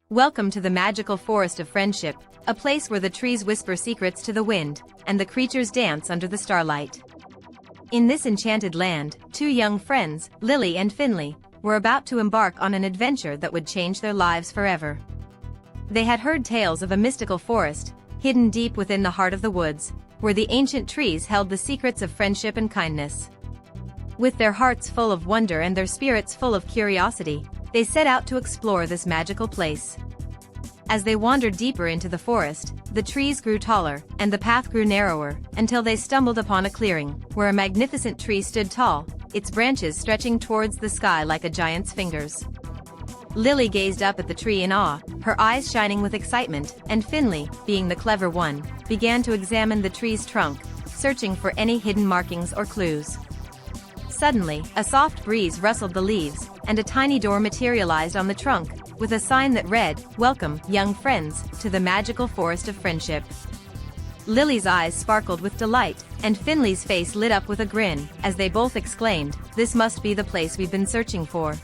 Welcome to the magical forest of friendship, a place where the trees whisper secrets to the wind, and the creatures dance under the starlight. In this enchanted land, two young friends, Lily and Finnley, were about to embark on an adventure that would change their lives forever. They had heard tales of a mystical forest, hidden deep within the heart of the woods, where the ancient trees held the secrets of friendship and kindness. With their hearts full of wonder and their spirits full of curiosity, they set out to explore this magical place. As they wandered deeper into the forest, the trees grew taller, and the path grew narrower, until they stumbled upon a clearing, where a magnificent tree stood tall, its branches stretching towards the sky like a giant's fingers. Lily gazed up at the tree in awe, her eyes shining with excitement, and Finnley, being the clever one, began to examine the tree's trunk, searching for any hidden markings or clues. Suddenly, a soft breeze rustled the leaves, and a tiny door materialized on the trunk, with a sign that read, "Welcome, young friends, to the magical forest of friendship." Lily's eyes sparkled with delight, and Finnley's face lit up with a grin, as they both exclaimed, "This must be the place we've been searching for."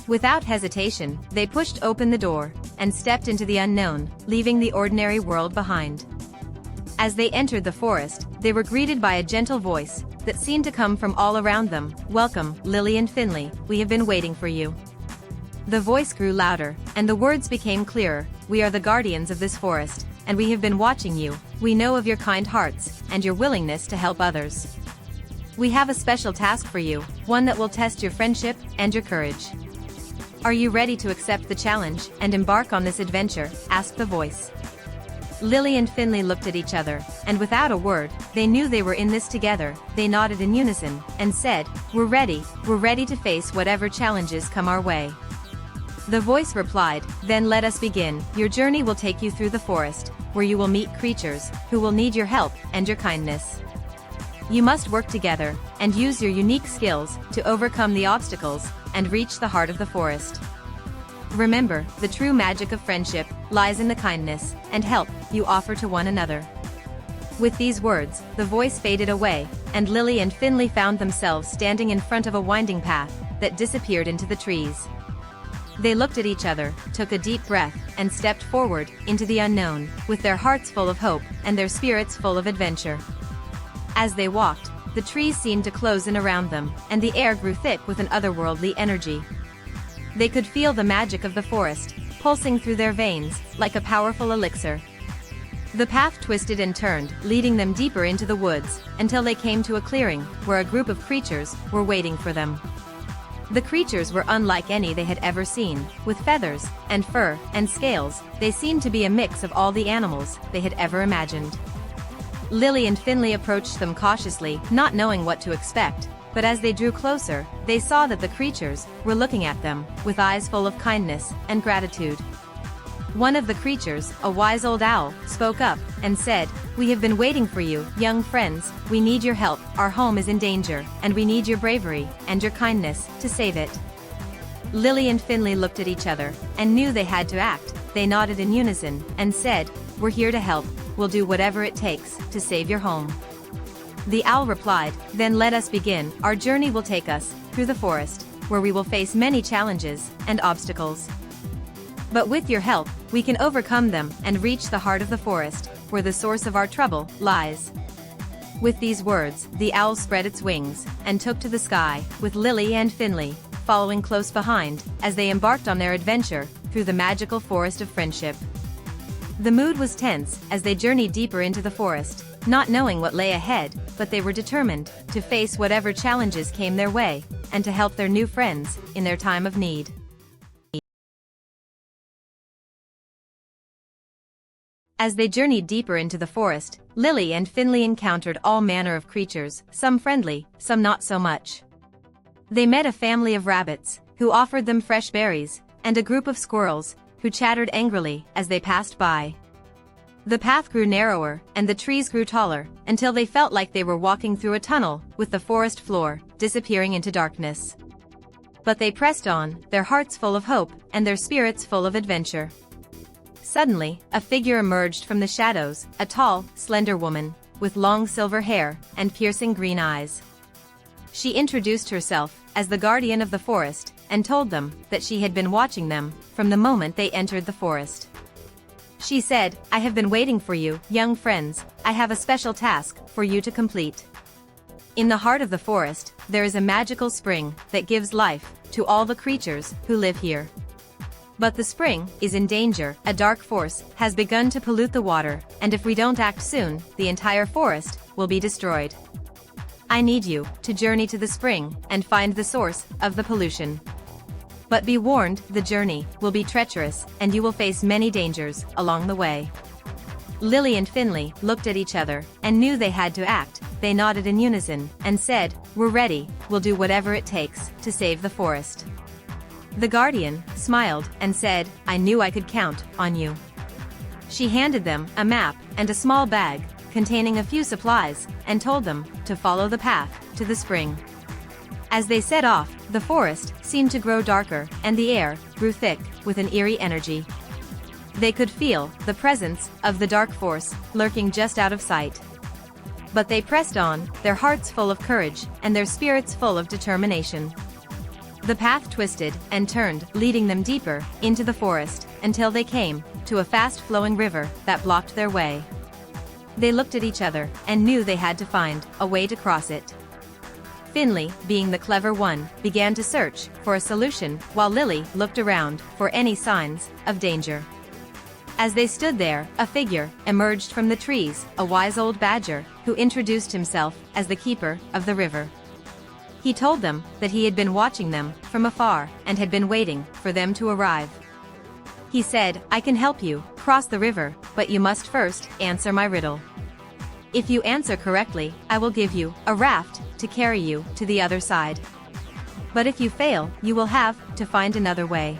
Without hesitation, they pushed open the door, and stepped into the unknown, leaving the ordinary world behind. As they entered the forest, they were greeted by a gentle voice that seemed to come from all around them. "Welcome, Lily and Finnley, we have been waiting for you." The voice grew louder, and the words became clearer. "We are the guardians of this forest, and we have been watching you. We know of your kind hearts, and your willingness to help others. We have a special task for you, one that will test your friendship and your courage. Are you ready to accept the challenge and embark on this adventure?" asked the voice. Lily and Finnley looked at each other, and without a word, they knew they were in this together. They nodded in unison, and said, we're ready to face whatever challenges come our way." The voice replied, "Then let us begin. Your journey will take you through the forest, where you will meet creatures who will need your help and your kindness. You must work together, and use your unique skills to overcome the obstacles, and reach the heart of the forest. Remember, the true magic of friendship lies in the kindness and help you offer to one another." With these words, the voice faded away, and Lily and Finnley found themselves standing in front of a winding path that disappeared into the trees. They looked at each other, took a deep breath, and stepped forward into the unknown, with their hearts full of hope and their spirits full of adventure. As they walked, the trees seemed to close in around them, and the air grew thick with an otherworldly energy. They could feel the magic of the forest, pulsing through their veins, like a powerful elixir. The path twisted and turned, leading them deeper into the woods, until they came to a clearing, where a group of creatures were waiting for them. The creatures were unlike any they had ever seen, with feathers, and fur, and scales. They seemed to be a mix of all the animals they had ever imagined. Lily and Finnley approached them cautiously, not knowing what to expect. But as they drew closer, they saw that the creatures were looking at them, with eyes full of kindness and gratitude. One of the creatures, a wise old owl, spoke up, and said, "We have been waiting for you, young friends. We need your help, our home is in danger, and we need your bravery and your kindness to save it." Lily and Finnley looked at each other, and knew they had to act. They nodded in unison, and said, "We're here to help. We'll do whatever it takes to save your home." The owl replied, "Then let us begin. Our journey will take us through the forest, where we will face many challenges and obstacles. But with your help, we can overcome them and reach the heart of the forest, where the source of our trouble lies." With these words, the owl spread its wings and took to the sky, with Lily and Finnley following close behind, as they embarked on their adventure through the magical forest of friendship. The mood was tense as they journeyed deeper into the forest, not knowing what lay ahead, but they were determined to face whatever challenges came their way, and to help their new friends in their time of need. As they journeyed deeper into the forest, Lily and Finnley encountered all manner of creatures, some friendly, some not so much. They met a family of rabbits, who offered them fresh berries, and a group of squirrels, who chattered angrily as they passed by. The path grew narrower, and the trees grew taller, until they felt like they were walking through a tunnel, with the forest floor disappearing into darkness. But they pressed on, their hearts full of hope, and their spirits full of adventure. Suddenly, a figure emerged from the shadows, a tall, slender woman, with long silver hair and piercing green eyes. She introduced herself as the guardian of the forest, and told them that she had been watching them from the moment they entered the forest. She said, "I have been waiting for you, young friends. I have a special task for you to complete." In the heart of the forest, there is a magical spring that gives life to all the creatures who live here. But the spring is in danger. A dark force has begun to pollute the water, and if we don't act soon, the entire forest will be destroyed. I need you to journey to the spring and find the source of the pollution. But be warned, the journey will be treacherous, and you will face many dangers along the way. Lily and Finnley looked at each other and knew they had to act. They nodded in unison and said, "We're ready, we'll do whatever it takes to save the forest." The guardian smiled and said, "I knew I could count on you." She handed them a map and a small bag containing a few supplies and told them to follow the path to the spring. As they set off, the forest seemed to grow darker and the air grew thick with an eerie energy. They could feel the presence of the dark force lurking just out of sight. But they pressed on, their hearts full of courage and their spirits full of determination. The path twisted and turned, leading them deeper into the forest until they came to a fast-flowing river that blocked their way. They looked at each other and knew they had to find a way to cross it. Finnley, being the clever one, began to search for a solution while Lily looked around for any signs of danger. As they stood there, a figure emerged from the trees, a wise old badger who introduced himself as the keeper of the river. He told them that he had been watching them from afar and had been waiting for them to arrive. He said, "I can help you cross the river, but you must first answer my riddle. If you answer correctly, I will give you a raft to carry you to the other side. But if you fail, you will have to find another way."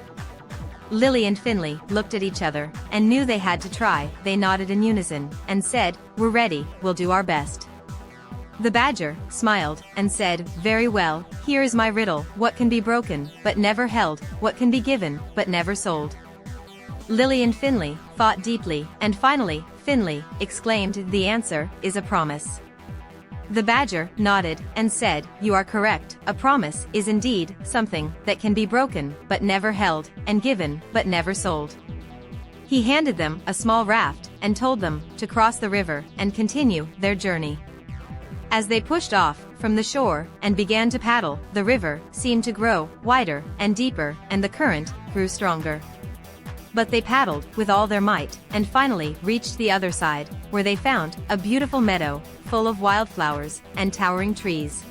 Lily and Finnley looked at each other and knew they had to try. They nodded in unison and said, "We're ready, we'll do our best." The badger smiled and said, "Very well, here is my riddle. What can be broken, but never held? What can be given, but never sold?" Lily and Finnley thought deeply, and finally, Finnley exclaimed, "The answer is a promise." The badger nodded and said, "You are correct. A promise is indeed something that can be broken, but never held, and given, but never sold." He handed them a small raft and told them to cross the river and continue their journey. As they pushed off from the shore and began to paddle, the river seemed to grow wider and deeper, and the current grew stronger. But they paddled with all their might and finally reached the other side, where they found a beautiful meadow full of wildflowers and towering trees.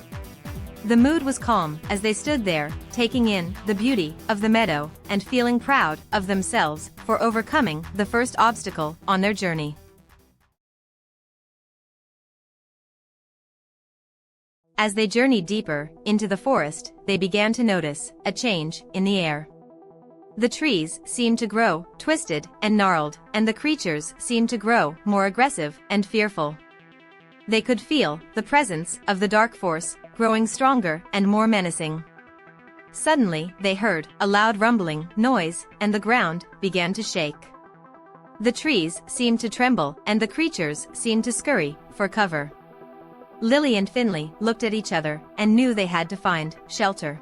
The mood was calm as they stood there, taking in the beauty of the meadow and feeling proud of themselves for overcoming the first obstacle on their journey. As they journeyed deeper into the forest, they began to notice a change in the air. The trees seemed to grow twisted and gnarled, and the creatures seemed to grow more aggressive and fearful. They could feel the presence of the dark force growing stronger and more menacing. Suddenly, they heard a loud rumbling noise, and the ground began to shake. The trees seemed to tremble, and the creatures seemed to scurry for cover. Lily and Finnley looked at each other and knew they had to find shelter.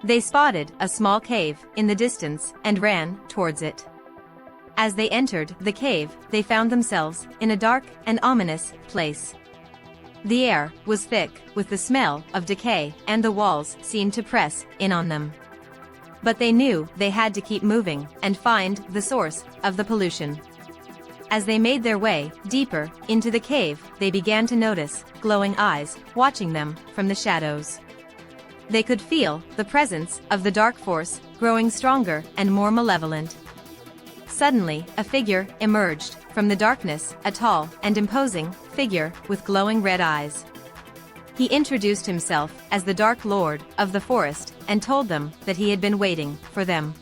They spotted a small cave in the distance and ran towards it. As they entered the cave, they found themselves in a dark and ominous place. The air was thick with the smell of decay, and the walls seemed to press in on them. But they knew they had to keep moving and find the source of the pollution. As they made their way deeper into the cave, they began to notice glowing eyes watching them from the shadows. They could feel the presence of the dark force growing stronger and more malevolent. Suddenly, a figure emerged from the darkness, a tall and imposing figure with glowing red eyes. He introduced himself as the Dark Lord of the forest and told them that he had been waiting for them.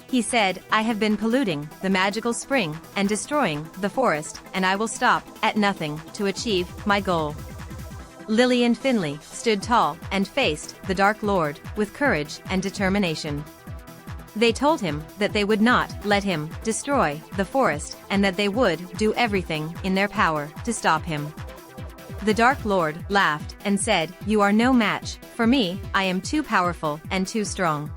He said, "I have been polluting the magical spring and destroying the forest, and I will stop at nothing to achieve my goal." Lily and Finnley stood tall and faced the Dark Lord with courage and determination. They told him that they would not let him destroy the forest and that they would do everything in their power to stop him. The Dark Lord laughed and said, "You are no match for me, I am too powerful and too strong."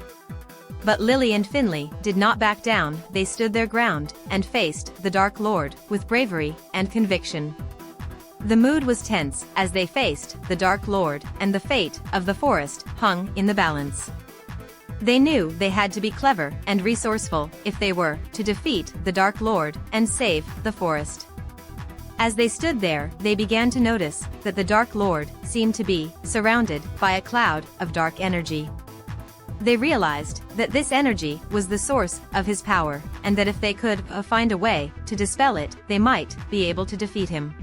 But Lily and Finnley did not back down, they stood their ground and faced the Dark Lord with bravery and conviction. The mood was tense as they faced the Dark Lord, and the fate of the forest hung in the balance. They knew they had to be clever and resourceful if they were to defeat the Dark Lord and save the forest. As they stood there, they began to notice that the Dark Lord seemed to be surrounded by a cloud of dark energy. They realized that this energy was the source of his power, and that if they could find a way to dispel it, they might be able to defeat him.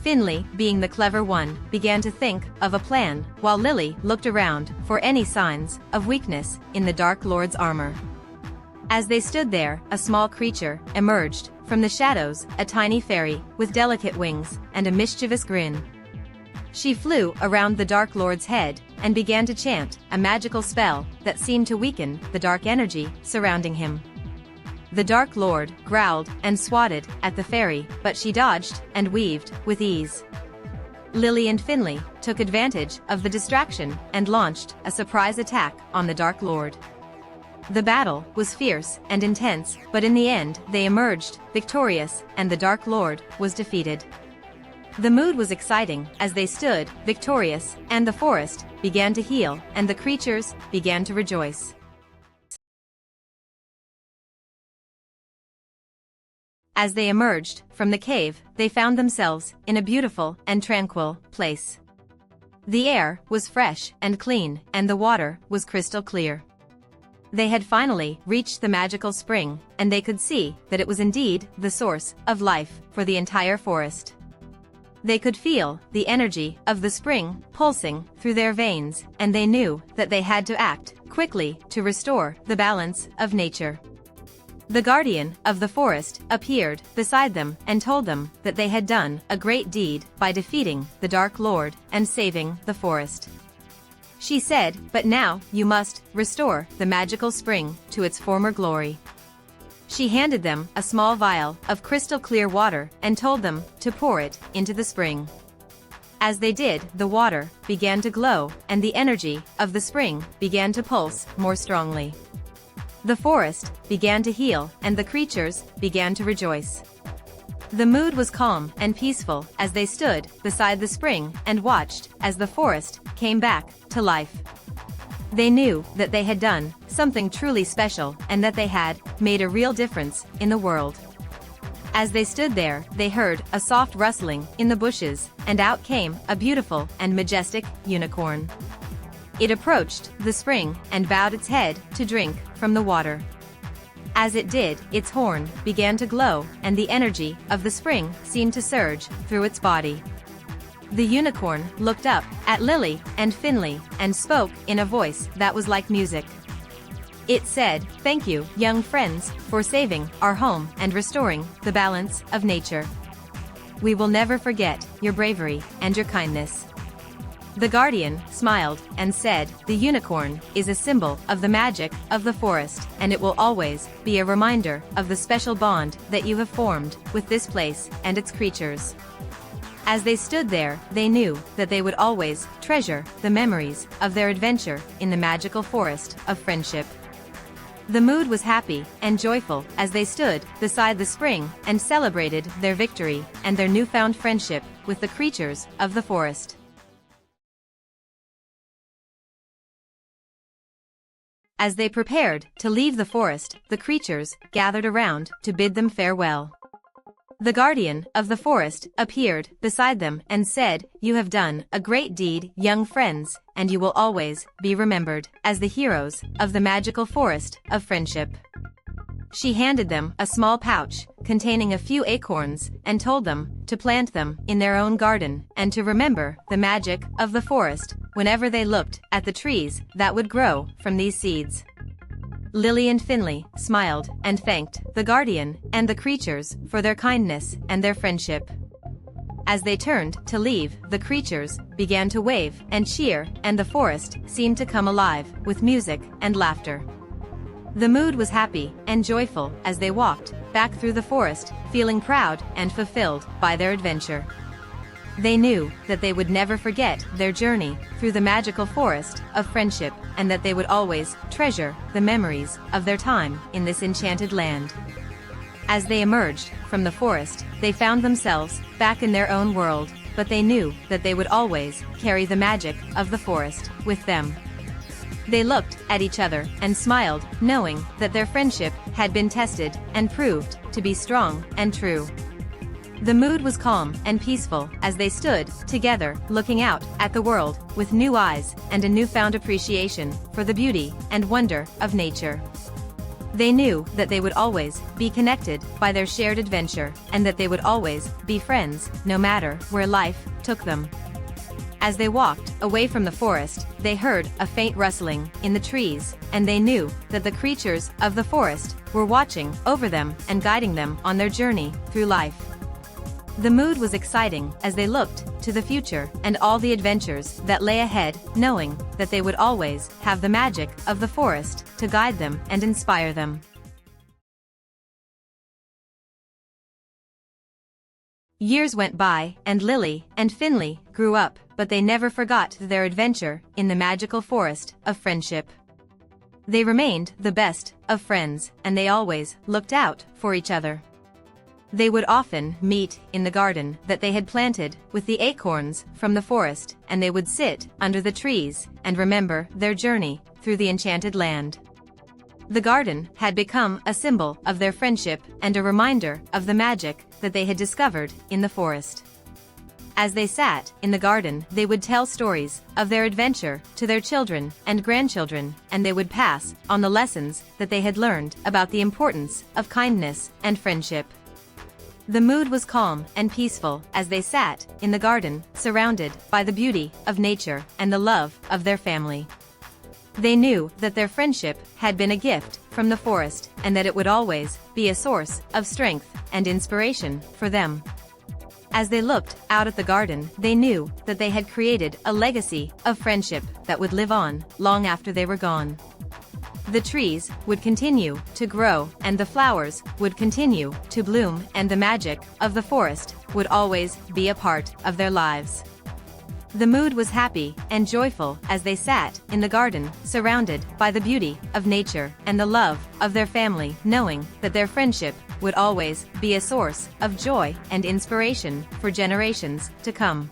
Finnley, being the clever one, began to think of a plan, while Lily looked around for any signs of weakness in the Dark Lord's armor. As they stood there, a small creature emerged from the shadows, a tiny fairy with delicate wings and a mischievous grin. She flew around the Dark Lord's head and began to chant a magical spell that seemed to weaken the dark energy surrounding him. The Dark Lord growled and swatted at the fairy, but she dodged and weaved with ease. Lily and Finnley took advantage of the distraction and launched a surprise attack on the Dark Lord. The battle was fierce and intense, but in the end they emerged victorious and the Dark Lord was defeated. The mood was exciting as they stood victorious, and the forest began to heal and the creatures began to rejoice. As they emerged from the cave, they found themselves in a beautiful and tranquil place. The air was fresh and clean, and the water was crystal clear. They had finally reached the magical spring, and they could see that it was indeed the source of life for the entire forest. They could feel the energy of the spring pulsing through their veins, and they knew that they had to act quickly to restore the balance of nature. The guardian of the forest appeared beside them and told them that they had done a great deed by defeating the Dark Lord and saving the forest. She said, "But now you must restore the magical spring to its former glory." She handed them a small vial of crystal clear water and told them to pour it into the spring. As they did, the water began to glow and the energy of the spring began to pulse more strongly. The forest began to heal and the creatures began to rejoice. The mood was calm and peaceful as they stood beside the spring and watched as the forest came back to life. They knew that they had done something truly special and that they had made a real difference in the world. As they stood there, they heard a soft rustling in the bushes, and out came a beautiful and majestic unicorn. It approached the spring and bowed its head to drink from the water. As it did, its horn began to glow, and the energy of the spring seemed to surge through its body. The unicorn looked up at Lily and Finnley and spoke in a voice that was like music. It said, "Thank you, young friends, for saving our home and restoring the balance of nature. We will never forget your bravery and your kindness." The guardian smiled and said, "The unicorn is a symbol of the magic of the forest, and it will always be a reminder of the special bond that you have formed with this place and its creatures." As they stood there, they knew that they would always treasure the memories of their adventure in the magical forest of friendship. The mood was happy and joyful as they stood beside the spring and celebrated their victory and their newfound friendship with the creatures of the forest. As they prepared to leave the forest, the creatures gathered around to bid them farewell. The guardian of the forest appeared beside them and said, "You have done a great deed, young friends, and you will always be remembered as the heroes of the magical forest of friendship." She handed them a small pouch containing a few acorns and told them to plant them in their own garden and to remember the magic of the forest whenever they looked at the trees that would grow from these seeds. Lily and Finnley smiled and thanked the guardian and the creatures for their kindness and their friendship. As they turned to leave, the creatures began to wave and cheer, and the forest seemed to come alive with music and laughter. The mood was happy and joyful as they walked back through the forest, feeling proud and fulfilled by their adventure. They knew that they would never forget their journey through the magical forest of friendship, and that they would always treasure the memories of their time in this enchanted land. As they emerged from the forest, they found themselves back in their own world, but they knew that they would always carry the magic of the forest with them. They looked at each other and smiled, knowing that their friendship had been tested and proved to be strong and true. The mood was calm and peaceful as they stood together, looking out at the world with new eyes and a newfound appreciation for the beauty and wonder of nature. They knew that they would always be connected by their shared adventure, and that they would always be friends, no matter where life took them. As they walked away from the forest, they heard a faint rustling in the trees, and they knew that the creatures of the forest were watching over them and guiding them on their journey through life. The mood was exciting as they looked to the future and all the adventures that lay ahead, knowing that they would always have the magic of the forest to guide them and inspire them. Years went by, and Lily and Finnley grew up, but they never forgot their adventure in the magical forest of friendship. They remained the best of friends, and they always looked out for each other. They would often meet in the garden that they had planted with the acorns from the forest, and they would sit under the trees and remember their journey through the enchanted land. The garden had become a symbol of their friendship and a reminder of the magic that they had discovered in the forest. As they sat in the garden, they would tell stories of their adventure to their children and grandchildren, and they would pass on the lessons that they had learned about the importance of kindness and friendship. The mood was calm and peaceful as they sat in the garden, surrounded by the beauty of nature and the love of their family. They knew that their friendship had been a gift from the forest, and that it would always be a source of strength and inspiration for them. As they looked out at the garden, they knew that they had created a legacy of friendship that would live on long after they were gone. The trees would continue to grow, and the flowers would continue to bloom, and the magic of the forest would always be a part of their lives. The mood was happy and joyful as they sat in the garden, surrounded by the beauty of nature and the love of their family, knowing that their friendship would always be a source of joy and inspiration for generations to come.